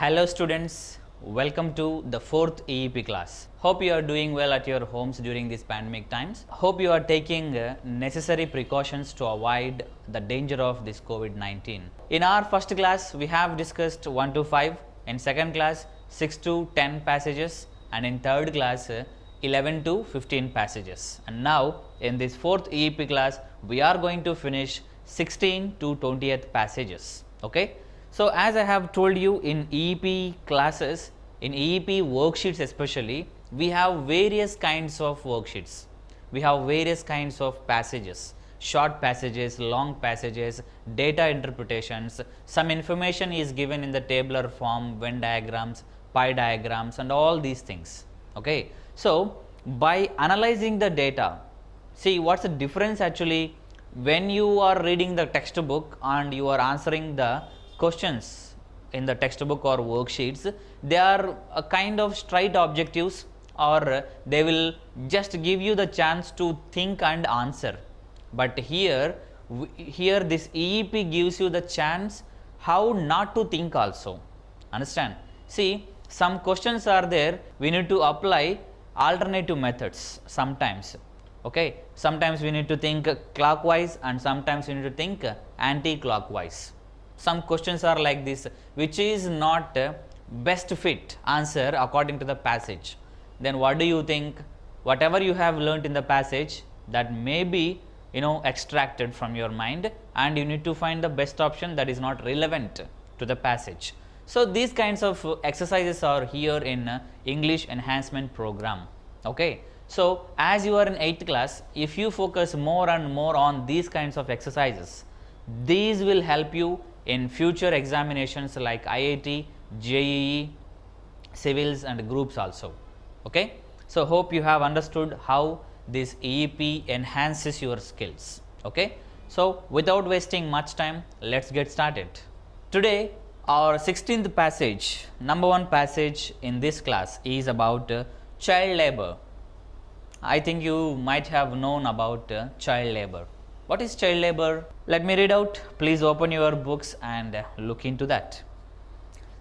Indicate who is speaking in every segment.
Speaker 1: Hello students, welcome to the 4th EEP class. Hope you are doing well at your homes during these pandemic times. Hope you are taking necessary precautions to avoid the danger of this COVID-19. In our first class, we have discussed 1 to 5, in second class 6 to 10 passages, and in third class 11 to 15 passages. And now in this 4th EEP class, we are going to finish 16 to 20th passages. Okay. So, as I have told you in EEP classes, in EEP worksheets especially, we have various kinds of worksheets. We have various kinds of passages, short passages, long passages, data interpretations. Some information is given in the tabular form, Venn diagrams, pie diagrams and all these things. Okay. So, by analyzing the data, see what's the difference actually when you are reading the textbook and you are answering the questions in the textbook or worksheets. They are a kind of straight objectives, or they will just give you the chance to think and answer. But here this EEP gives you the chance how not to think also. Understand? See, some questions are there, we need to apply alternative methods sometimes. Okay, sometimes we need to think clockwise and sometimes we need to think anti-clockwise. Some questions are like this, which is not best fit answer according to the passage. Then what do you think? Whatever you have learnt in the passage, that may be extracted from your mind, and you need to find the best option that is not relevant to the passage. So these kinds of exercises are here in English enhancement program. Okay. So as you are in 8th class, if you focus more and more on these kinds of exercises, these will help you in future examinations like IIT, JEE, civils and groups also. Okay. So hope you have understood how this EEP enhances your skills. Okay. So without wasting much time, let's get started. Today our 16th passage, number 1 passage in this class is about child labor. I think you might have known about child labor. What is child labor? Let me read out. Please open your books and look into that.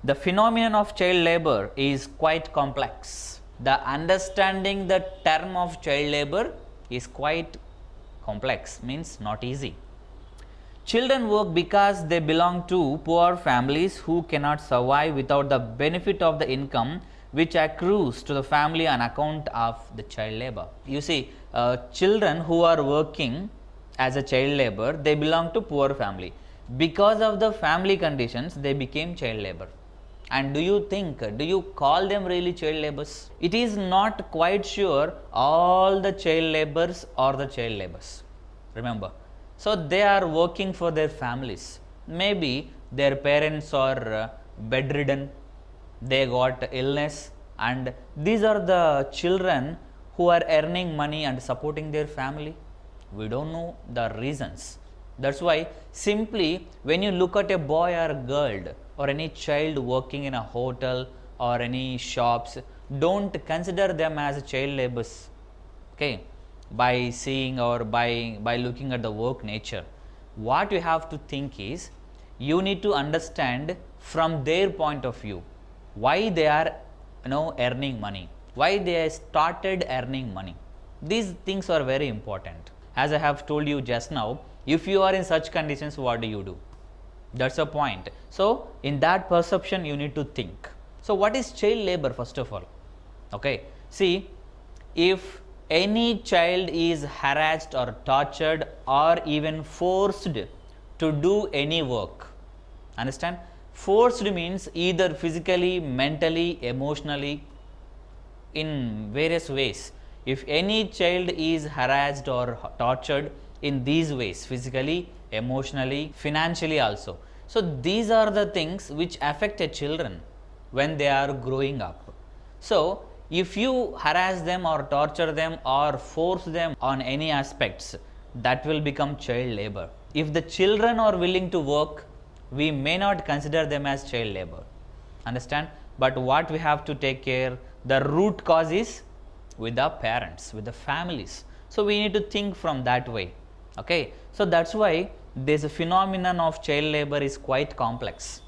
Speaker 1: The phenomenon of child labor is quite complex. The understanding the term of child labor is quite complex, means not easy. Children work because they belong to poor families who cannot survive without the benefit of the income which accrues to the family on account of the child labor. You see, children who are working as a child labor, they belong to poor family. Because of the family conditions, they became child labor. And do you call them really child laborers? It is not quite sure all the child laborers are the child laborers. Remember. So they are working for their families. Maybe their parents are bedridden, they got illness, and these are the children who are earning money and supporting their family. We don't know the reasons. That's why simply when you look at a boy or a girl or any child working in a hotel or any shops, don't consider them as child laborers. Okay, by seeing or by looking at the work nature, what you have to think is you need to understand from their point of view why they are earning money, why they started earning money. These things are very important. As I have told you just now, if you are in such conditions, what do? That's a point. So in that perception you need to think. So what is child labor first of all? Okay, see, if any child is harassed or tortured or even forced to do any work, understand? Forced means either physically, mentally, emotionally, in various ways. If any child is harassed or tortured in these ways, physically, emotionally, financially also. So these are the things which affect a children when they are growing up. So if you harass them or torture them or force them on any aspects, that will become child labor. If the children are willing to work, we may not consider them as child labor. Understand? But what we have to take care, the root cause is with the parents, with the families. So we need to think from that way. Okay. So that's why this phenomenon of child labor is quite complex.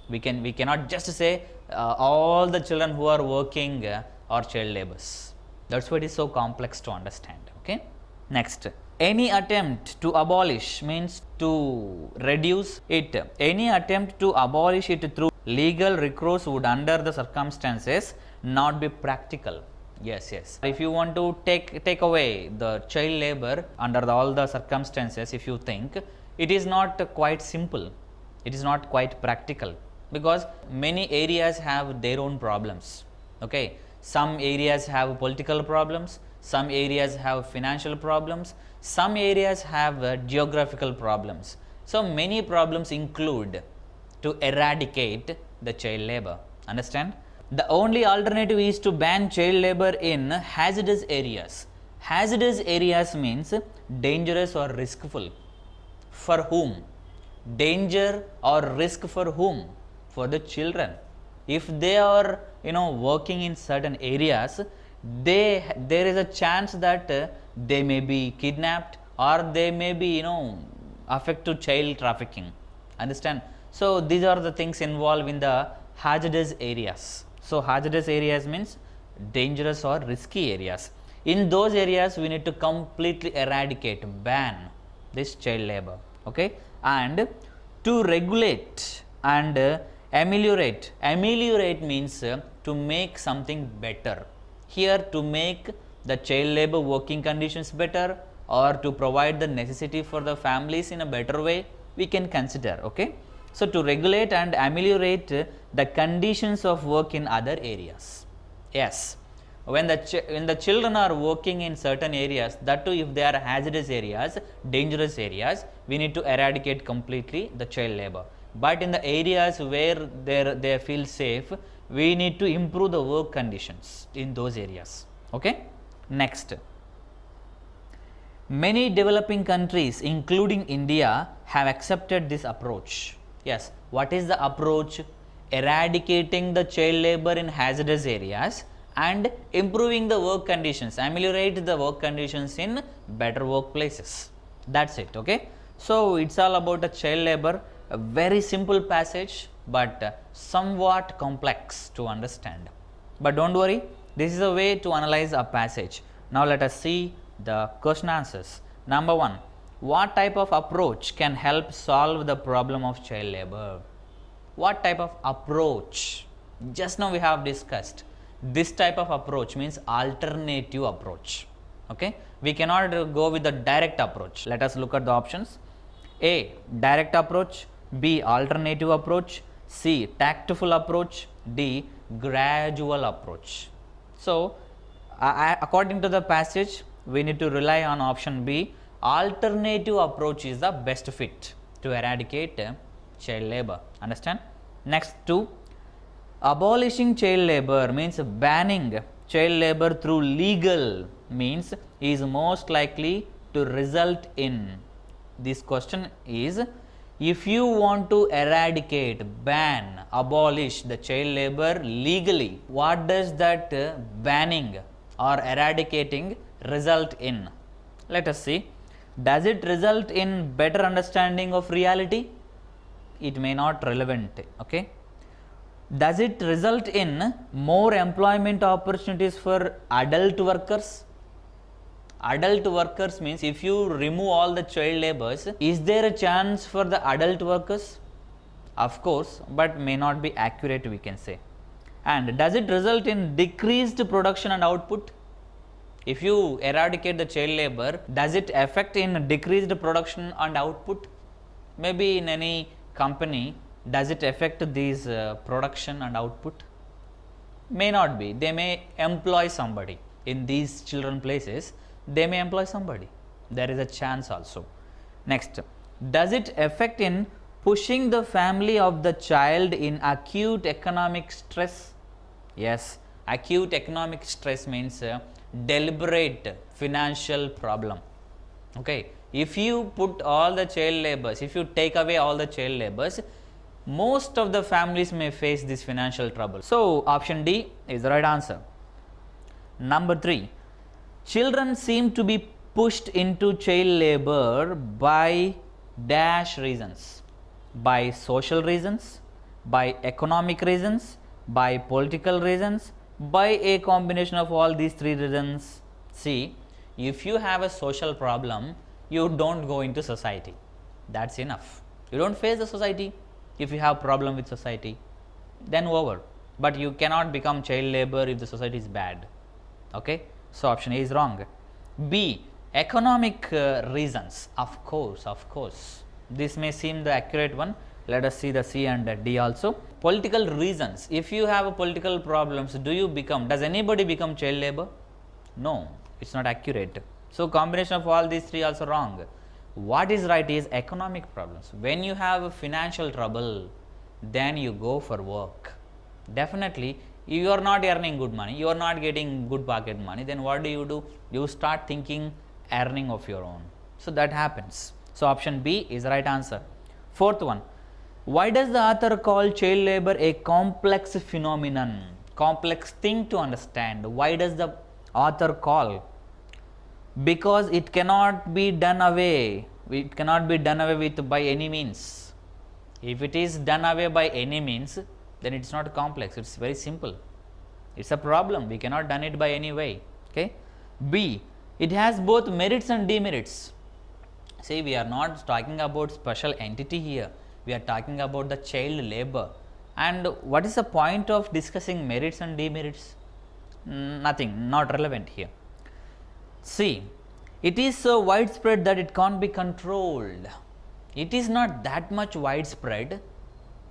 Speaker 1: We cannot just say all the children who are working are child laborers. That's why it is so complex to understand. Okay. Next, any attempt to abolish means to reduce it. Any attempt to abolish it through legal recourse would, under the circumstances, not be practical. Yes, yes. If you want to take away the child labor under all the circumstances, if you think, it is not quite simple. It is not quite practical, because many areas have their own problems. Okay, some areas have political problems, some areas have financial problems, some areas have geographical problems. So many problems include to eradicate the child labor. Understand? The only alternative is to ban child labor in hazardous areas. Hazardous areas means dangerous or riskful. For whom? Danger or risk for whom? For the children. If they are working in certain areas, there is a chance that they may be kidnapped, or they may be affect to child trafficking. Understand? So these are the things involved in the hazardous areas. So hazardous areas means dangerous or risky areas. In those areas, we need to completely eradicate, ban this child labor. Okay, and to regulate and ameliorate. Ameliorate means to make something better. Here, to make the child labor working conditions better, or to provide the necessity for the families in a better way, we can consider. Okay, so to regulate and ameliorate the conditions of work in other areas. Yes, when the children are working in certain areas, that too if they are hazardous areas, dangerous areas, we need to eradicate completely the child labor. But in the areas where they feel safe, we need to improve the work conditions in those areas. Okay. Next, many developing countries including India have accepted this approach. Yes, what is the approach? Eradicating the child labor in hazardous areas and improving the work conditions, ameliorate the work conditions in better workplaces. That's it. Okay. So it's all about a child labor, a very simple passage, but somewhat complex to understand. But don't worry, this is a way to analyze a passage. Now let us see the question answers. Number 1, what type of approach can help solve the problem of child labor? What type of approach? Just now we have discussed. This type of approach means alternative approach. Okay, we cannot go with the direct approach. Let us look at the options. A, direct approach. B, alternative approach. C, tactful approach. D, gradual approach. So according to the passage, we need to rely on option B. Alternative approach is the best fit to eradicate child labor. Understand? Next, 2, abolishing child labor means banning child labor through legal means is most likely to result in. This question is, if you want to eradicate, ban, abolish the child labor legally, what does that banning or eradicating result in? Let us see. Does it result in better understanding of reality? It may not relevant. Okay. Does it result in more employment opportunities for adult workers? Adult workers means if you remove all the child laborers, is there a chance for the adult workers? Of course, but may not be accurate, we can say. And does it result in decreased production and output? If you eradicate the child labor, does it affect in decreased production and output? Maybe in any company, does it affect these production and output? May not be. They may employ somebody in these children places. They may employ somebody. There is a chance also. Next, does it affect in pushing the family of the child in acute economic stress? Yes, acute economic stress means deliberate financial problem. Okay, if you put all the child laborers, if you take away all the child laborers, most of the families may face this financial trouble. So option D is the right answer. Number 3, children seem to be pushed into child labor by dash reasons, by social reasons, by economic reasons, by political reasons, by a combination of all these three reasons. See, if you have a social problem, you don't go into society. That's enough. You don't face the society. If you have problem with society, then over. But you cannot become child labor if the society is bad. Okay, so option A is wrong. B, economic reasons. Of course, this may seem the accurate one. Let us see the C and D also. Political reasons. If you have political problems, does anybody become child labor? No, it's not accurate. So combination of all these three also wrong. What is right is economic problems. When you have financial trouble, then you go for work. Definitely, you are not earning good money, you are not getting good pocket money, then what do? You start thinking earning of your own. So that happens. So option B is the right answer. Fourth one, why does the author call child labor a complex phenomenon? Complex thing to understand. Why does the author call? Because it cannot be done away. It cannot be done away with by any means. If it is done away by any means, then it's not complex, it's very simple. It's a problem, we cannot done it by any way. Okay. B, it has both merits and demerits. See, we are not talking about special entity here, we are talking about the child labor. And what is the point of discussing merits and demerits? Nothing, not relevant here. See, it is so widespread that it can't be controlled. It is not that much widespread.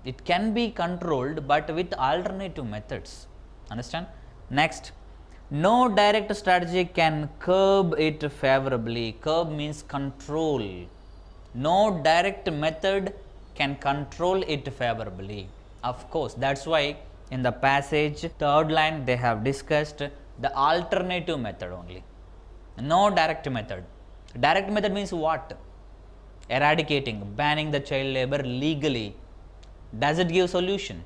Speaker 1: It can be controlled, but with alternative methods. Understand? Next, no direct strategy can curb it favorably. Curb means control. No direct method can control it favorably. Of course, that's why in the passage, third line, they have discussed the alternative method only. No direct method. Direct method means what? Eradicating, banning the child labor legally. Does it give solution?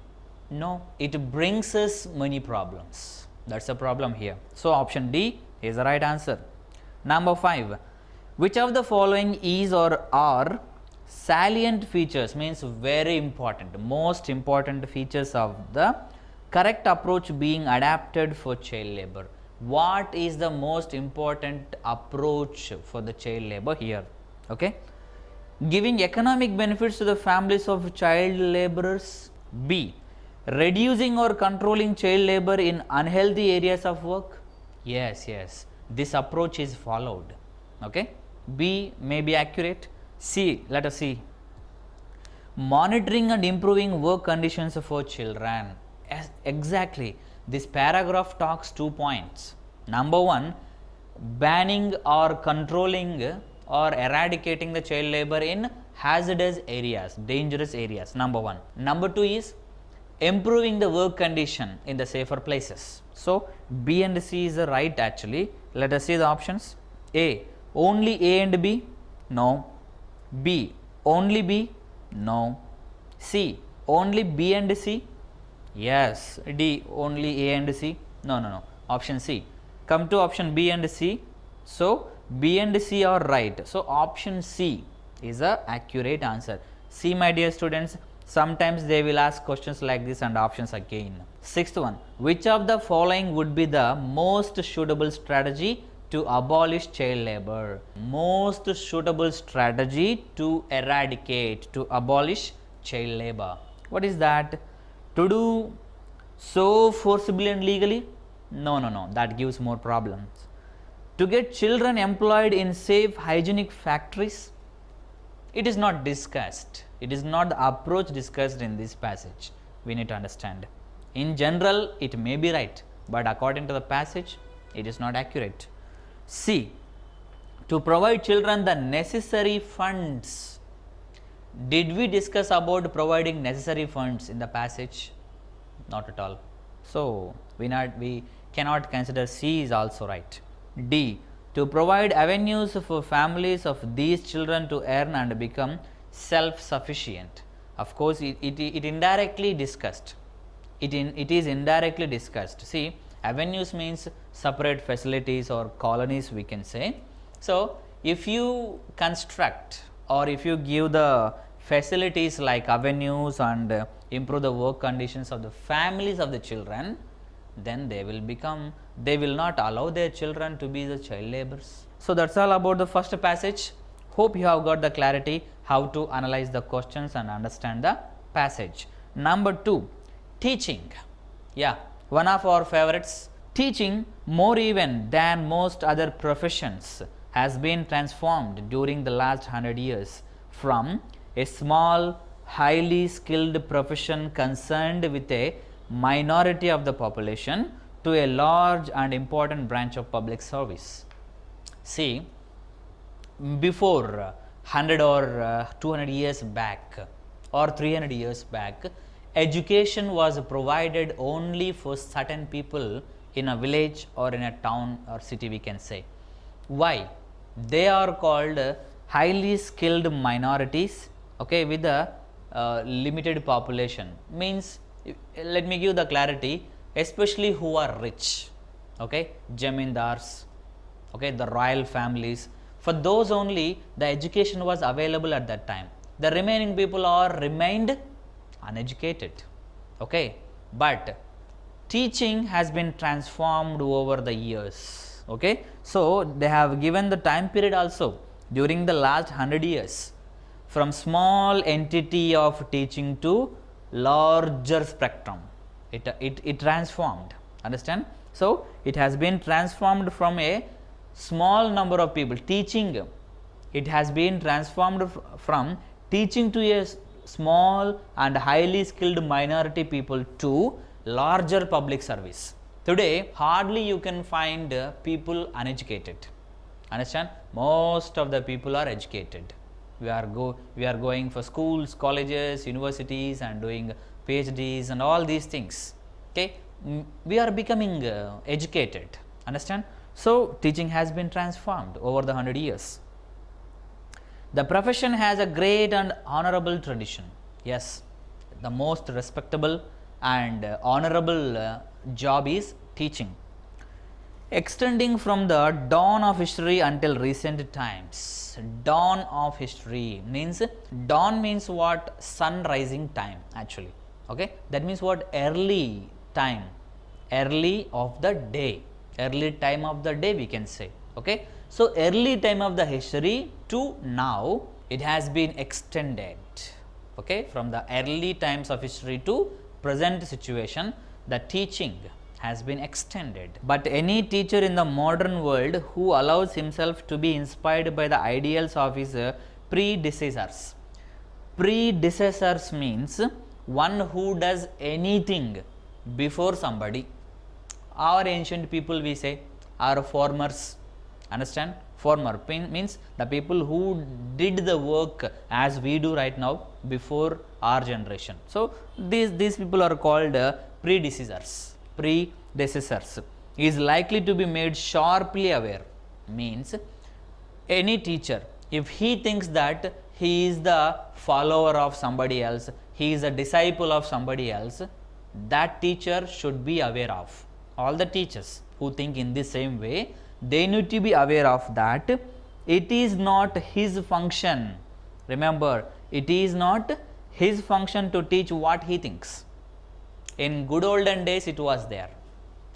Speaker 1: No, it brings us many problems. That's the problem here. So option D is the right answer. Number 5, which of the following is or are salient features, means very important, most important features of the correct approach being adapted for child labor? What is the most important approach for the child labor here? Okay. Giving economic benefits to the families of child laborers. B, reducing or controlling child labor in unhealthy areas of work. Yes, this approach is followed. Okay. B may be accurate. C, let us see. Monitoring and improving work conditions for children. Yes, exactly. This paragraph talks 2 points. Number 1, banning or controlling or eradicating the child labor in hazardous areas, dangerous areas. Number 1. Number 2 is improving the work condition in the safer places. So B and C is the right actually. Let us see the options. A, only A and B? No. B, only B? No. C, only B and C? Yes. D, only A and C? No. Option C. Come to option B and C. So B and C are right. So option C is a accurate answer. See, my dear students, sometimes they will ask questions like this and options again. Sixth one, which of the following would be the most suitable strategy to abolish child labor? Most suitable strategy to eradicate, to abolish child labor. What is that? To do so forcibly and legally? No, that gives more problems. To get children employed in safe hygienic factories? It is not discussed. It is not the approach discussed in this passage. We need to understand. In general, it may be right, but according to the passage, it is not accurate. C, to provide children the necessary funds. Did we discuss about providing necessary funds in the passage? Not at all. So we cannot consider C is also right. D, to provide avenues for families of these children to earn and become self-sufficient. Of course, it indirectly discussed. It is indirectly discussed. See, avenues means separate facilities or colonies, we can say. So if you construct or if you give the facilities like avenues and improve the work conditions of the families of the children, then they will not allow their children to be the child laborers. So that's all about the first passage. Hope you have got the clarity how to analyze the questions and understand the passage. Number 2, teaching. Yeah, one of our favorites. Teaching, more even than most other professions, has been transformed during the last 100 years from a small, highly skilled profession concerned with a minority of the population to a large and important branch of public service. See, before 100 or 200 years back or 300 years back, education was provided only for certain people in a village or in a town or city, we can say. Why? They are called highly skilled minorities, okay, with a limited population. Means, let me give the clarity, especially who are rich, okay, jamindars, okay, the royal families. For those only the education was available at that time. The remaining people are remained uneducated, okay. But teaching has been transformed over the years, okay. So they have given the time period also during the last 100 years, from small entity of teaching to larger spectrum. It transformed, understand. So it has been transformed from a small number of people teaching, it has been transformed from teaching to a small and highly skilled minority people to larger public service. Today hardly you can find people uneducated, understand. Most of the people are educated. We are going for schools, colleges, universities and doing PhDs and all these things, okay. We are becoming educated, understand. So teaching has been transformed over the 100 years. The profession has a great and honorable tradition. Yes, the most respectable and honorable job is teaching, extending from the dawn of history until recent times. Dawn of history means, dawn means what? Sun rising time actually, okay. That means what? Early time, early of the day, early time of the day, we can say, okay. So early time of the history to now it has been extended, okay. From the early times of history to present situation, the teaching has been extended. But any teacher in the modern world who allows himself to be inspired by the ideals of his predecessors. Predecessors means one who does anything before somebody. Our ancient people, we say, our formers, understand. Former means the people who did the work as we do right now before our generation. So these people are called predecessors. Predecessors is likely to be made sharply aware. Means any teacher, if he thinks that he is the follower of somebody else, he is a disciple of somebody else, that teacher should be aware of. All the teachers who think in the same way, they need to be aware of that it is not his function. Remember, it is not his function to teach what he thinks. In good olden days it was there.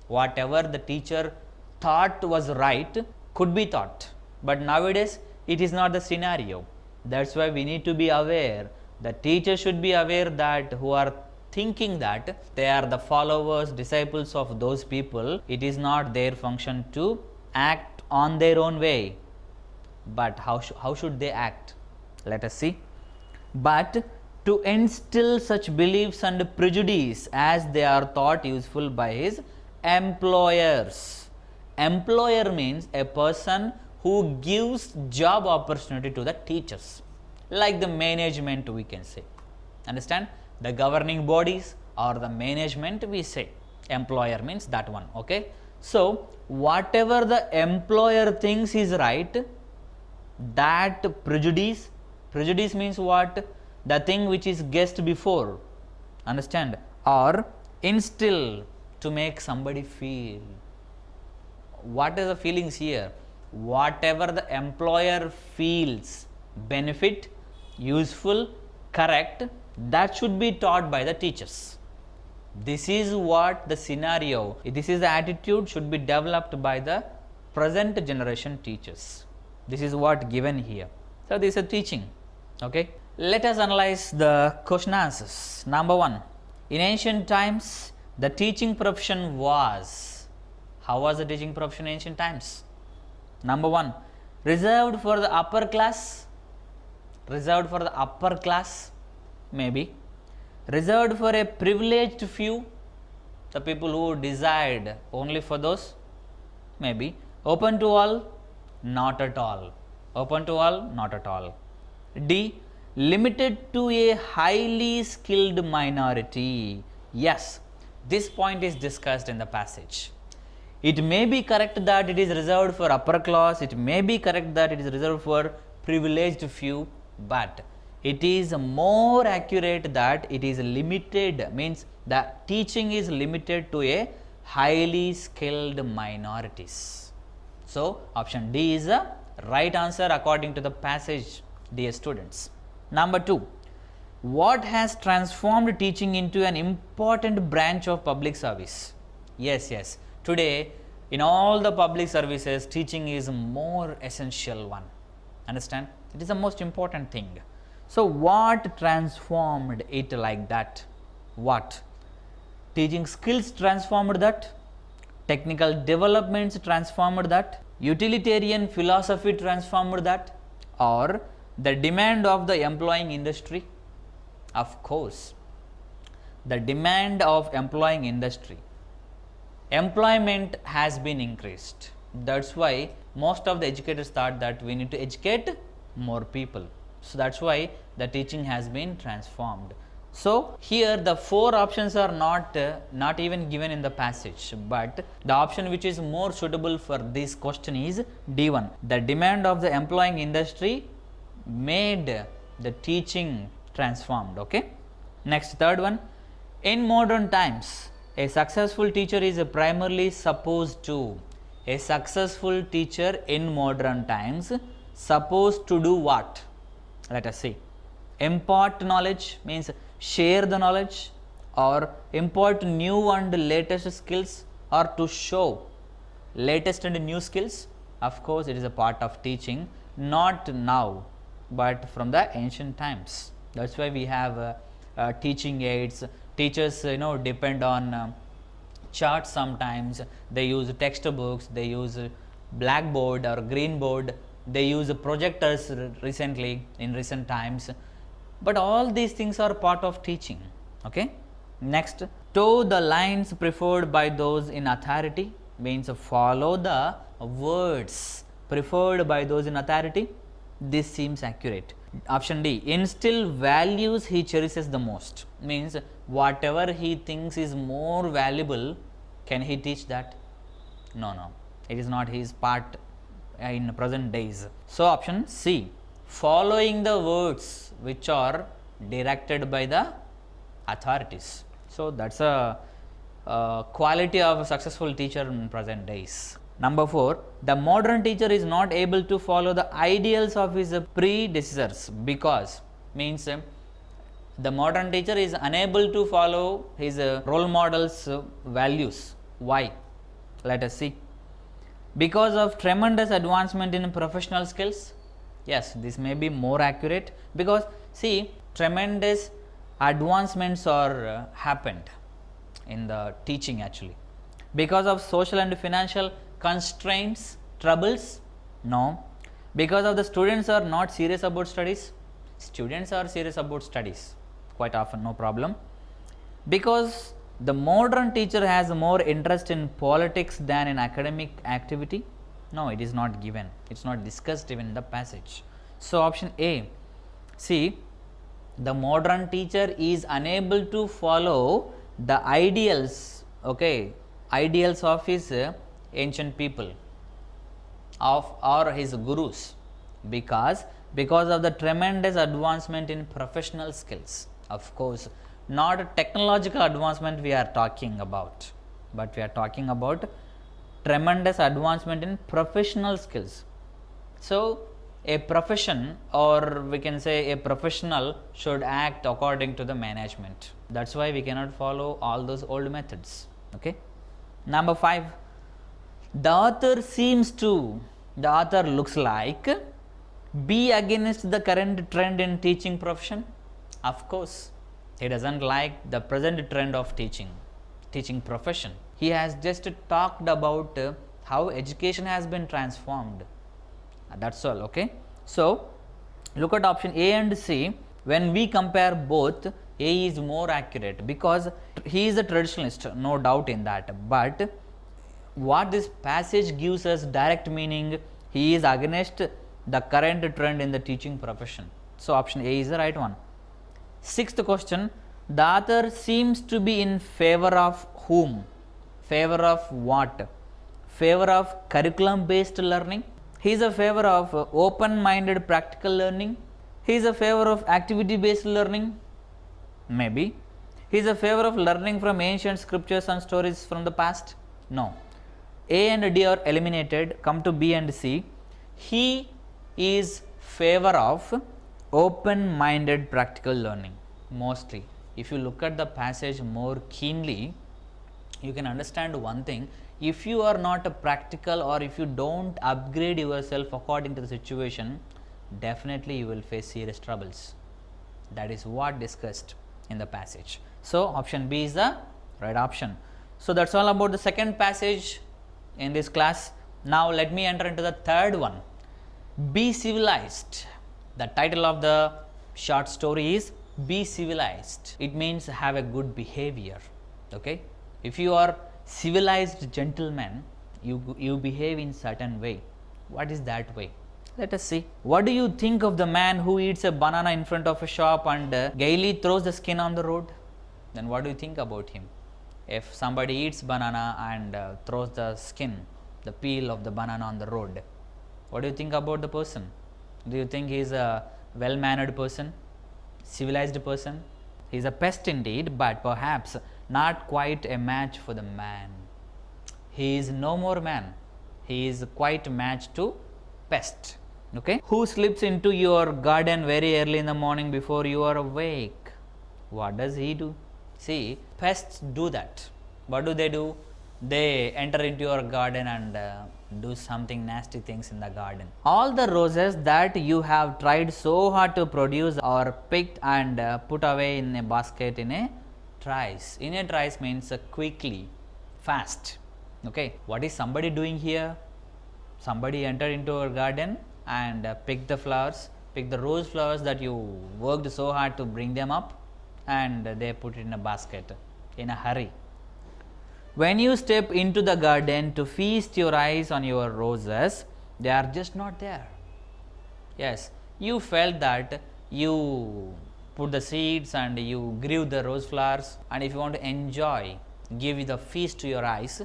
Speaker 1: Whatever the teacher thought was right could be taught. But nowadays it is not the scenario. That's why we need to be aware. The teacher should be aware that who are thinking that they are the followers, disciples of those people, it is not their function to act on their own way. But how should they act? Let us see. But to instill such beliefs and prejudice as they are thought useful by his employers. Employer means a person who gives job opportunity to the teachers, like the management, we can say. Understand? The governing bodies or the management, we say. Employer means that one, okay. So whatever the employer thinks is right, that prejudice means what? The thing which is guessed before, understand, or instill, to make somebody feel. What is the feelings here? Whatever the employer feels benefit, useful, correct, that should be taught by the teachers. This is what the scenario, this is the attitude should be developed by the present generation teachers. This is what given here. So this is a teaching. Okay. Let us analyze the question answers. Number 1. In ancient times, the teaching profession was. How was the teaching profession in ancient times? Number 1. Reserved for the upper class. Reserved for the upper class. Maybe. Reserved for a privileged few. The people who desired only for those. Maybe. Open to all. Not at all. Open to all. Not at all. D. Limited to a highly skilled minority. Yes, this point is discussed in the passage. It may be correct that it is reserved for upper class, it may be correct that it is reserved for privileged few, but it is more accurate that it is limited, means the teaching is limited to a highly skilled minorities. So, option D is the right answer according to the passage, dear students. Number 2. What has transformed teaching into an important branch of public service? Yes. Today, in all the public services, teaching is a more essential one. Understand? It is the most important thing. So, what transformed it like that? What? Teaching skills transformed that? Technical developments transformed that? Utilitarian philosophy transformed that? Or the demand of the employing industry? Of course, the demand of employing industry. Employment has been increased. That's why most of the educators thought that we need to educate more people. So that's why the teaching has been transformed. So here the 4 options are not even given in the passage, but the option which is more suitable for this question is D1. The demand of the employing industry made the teaching transformed. Okay. Next, third one. In modern times, a successful teacher is primarily supposed to. A successful teacher in modern times supposed to do what? Let us see. Impart knowledge, means share the knowledge, or impart new and latest skills, or to show latest and new skills. Of course, it is a part of teaching, not now, but from the ancient times. That's why we have teaching aids. Teachers depend on charts. Sometimes they use textbooks, they use blackboard or green board, they use projectors recently in recent times, but all these things are part of teaching. Okay. Next, toe the lines preferred by those in authority, means follow the words preferred by those in authority. This seems accurate. Option D. Instill values he cherishes the most, means whatever he thinks is more valuable, can he teach that? No, it is not his part in present days. So option C. Following the words which are directed by the authorities. So that's a quality of a successful teacher in present days. Number 4, the modern teacher is not able to follow the ideals of his predecessors because, means the modern teacher is unable to follow his role models' values. Why? Let us see. Because of tremendous advancement in professional skills. Yes, this may be more accurate, because see, tremendous advancements are happened in the teaching actually. Because of social and financial constraints, troubles? No. Because of the students are not serious about studies? Students are serious about studies quite often, no problem. Because the modern teacher has more interest in politics than in academic activity? No, it is not given. It is not discussed even in the passage. So option A. See, the modern teacher is unable to follow the ideals, okay, ideals of his ancient people or his gurus, because of the tremendous advancement in professional skills. Of course, not technological advancement we are talking about, but we are talking about tremendous advancement in professional skills. So a profession, or we can say a professional, should act according to the management. That's why we cannot follow all those old methods. Okay. Number 5, the author looks like be against the current trend in teaching profession. Of course, he doesn't like the present trend of teaching profession. He has just talked about how education has been transformed. That's all. Okay. So look at option A and C. When we compare both, A is more accurate because he is a traditionalist, no doubt in that. But what this passage gives us direct meaning, he is against the current trend in the teaching profession. So option A is the right one. 6th question, the author seems to be in favor of whom? Favor of what? Favor of curriculum based learning. He is a favor of open minded practical learning. He is a favor of activity based learning. Maybe. He is a favor of learning from ancient scriptures and stories from the past. No. A and D are eliminated. Come to B and C. He is favor of open minded practical learning. Mostly, if you look at the passage more keenly, you can understand one thing. If you are not a practical, or if you don't upgrade yourself according to the situation, definitely you will face serious troubles. That is what discussed in the passage. So option B is the right option. So that's all about the second passage in this class. Now let me enter into the third one. Be civilized. The title of the short story is Be Civilized. It means have a good behavior. Okay. If you are civilized gentleman, you behave in certain way. What is that way? Let us see. What do you think of the man who eats a banana in front of a shop and gaily throws the skin on the road? Then what do you think about him? If somebody eats banana and throws the skin, the peel of the banana on the road, what do you think about the person? Do you think he is a well-mannered person, civilized person? He is a pest indeed, but perhaps not quite a match for the man. He is no more man. He is quite a match to pest. Okay. Who slips into your garden very early in the morning before you are awake? What does he do? See, pests do that. What do? They enter into your garden and do something nasty things in the garden. All the roses that you have tried so hard to produce are picked and put away in a basket in a trice. In a trice means quickly, fast. Okay. What is somebody doing here? Somebody entered into your garden and picked the flowers, picked the rose flowers that you worked so hard to bring them up, and they put it in a basket in a hurry. When you step into the garden to feast your eyes on your roses, they are just not there. Yes, you felt that you put the seeds and you grew the rose flowers, and if you want to enjoy, give the feast to your eyes,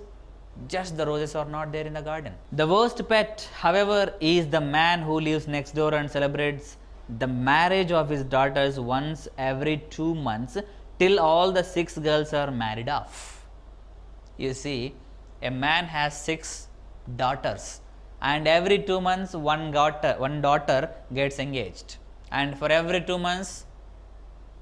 Speaker 1: just the roses are not there in the garden. The worst pet, however, is the man who lives next door and celebrates the marriage of his daughters once every 2 months till all the 6 girls are married off. You see, a man has 6 daughters, and every 2 months one daughter gets engaged, and for every 2 months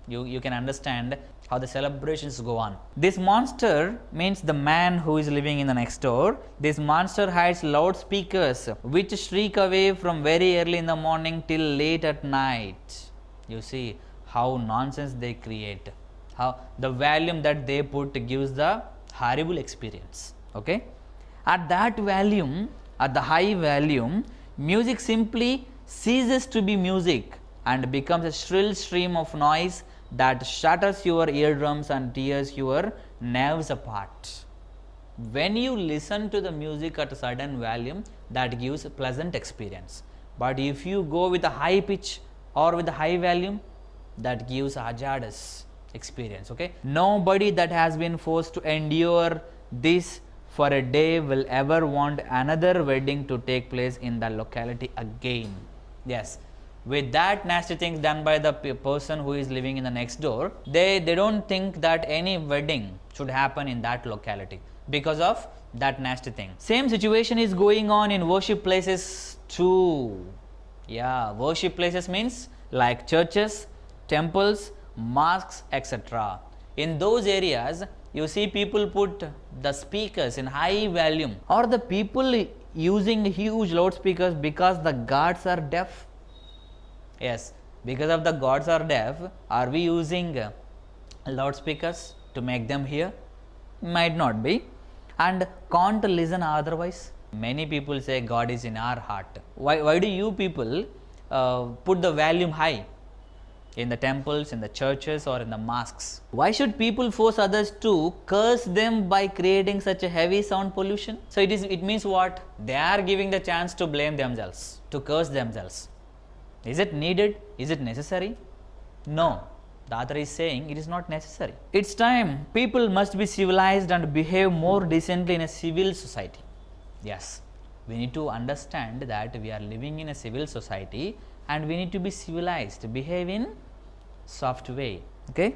Speaker 1: you can understand how the celebrations go on. This monster means the man who is living in the next door. This monster hides loudspeakers which shriek away from very early in the morning till late at night. You see how nonsense they create, how the volume that they put gives the horrible experience. Okay. At that volume, at the high volume, music simply ceases to be music and becomes a shrill stream of noise that shatters your eardrums and tears your nerves apart. When you listen to the music at a certain volume, that gives a pleasant experience. But if you go with a high pitch or with a high volume, that gives a hazardous experience. Okay. Nobody that has been forced to endure this for a day will ever want another wedding to take place in the locality again. Yes. With that nasty things done by the person who is living in the next door, they don't think that any wedding should happen in that locality because of that nasty thing. Same situation is going on in worship places too. Yeah, worship places means like churches, temples, mosques, etc. In those areas, you see people put the speakers in high volume, or the people using huge loudspeakers because the gods are deaf. Yes, because of the gods are deaf, are we using loudspeakers to make them hear? Might not be, and can't listen otherwise. Many people say God is in our heart. Why do you people put the volume high in the temples, in the churches, or in the mosques? Why should people force others to curse them by creating such a heavy sound pollution? So it means what? They are giving the chance to blame themselves, to curse themselves. Is it needed? Is it necessary? No. The author is saying it is not necessary. It's time people must be civilized and behave more decently in a civil society. Yes, we need to understand that we are living in a civil society and we need to be civilized, behave in soft way. Okay?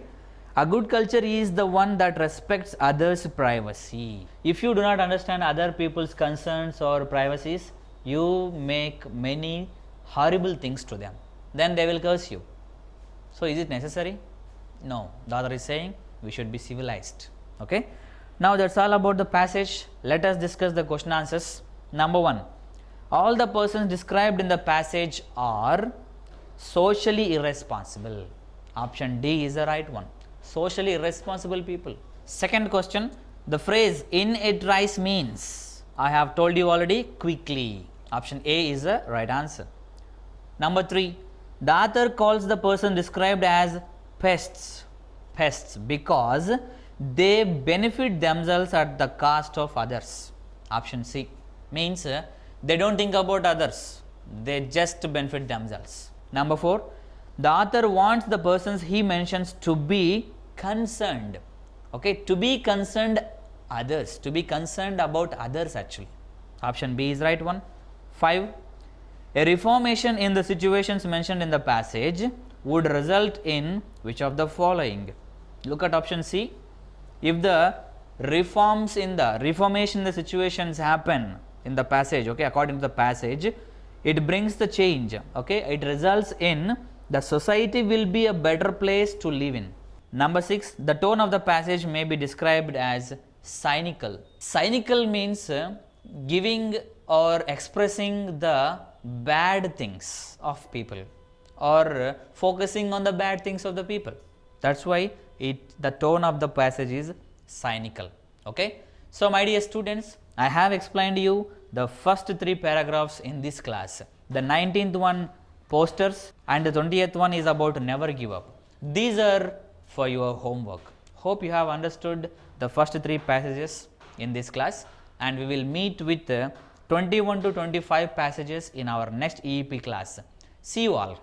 Speaker 1: A good culture is the one that respects others' privacy. If you do not understand other people's concerns or privacies, you make many horrible things to them. Then they will curse you. So, is it necessary? No. The author is saying we should be civilized. Okay. Now, that is all about the passage. Let us discuss the question answers. Number 1. All the persons described in the passage are socially irresponsible. Option D is the right one. Socially irresponsible people. Second question. The phrase in a trice means, I have told you already, quickly. Option A is the right answer. Number 3. The author calls the person described as pests because they benefit themselves at the cost of others. Option C means they don't think about others, they just benefit themselves. Number 4. The author wants the persons he mentions to be concerned. Okay, to be concerned others, to be concerned about others actually. Option B is right one. 5. A reformation in the situations mentioned in the passage would result in which of the following? Look at option C. If the reformation in the situations happen in the passage, okay, according to the passage, it brings the change, okay, it results in the society will be a better place to live in. Number 6, the tone of the passage may be described as cynical. Cynical means giving or expressing the bad things of people or focusing on the bad things of the people. That's why the tone of the passage is cynical. Okay. So, my dear students, I have explained you the first 3 paragraphs in this class. The 19th one posters and the 20th one is about never give up. These are for your homework. Hope you have understood the first 3 passages in this class, and we will meet with 21 to 25 passages in our next EEP class. See you all.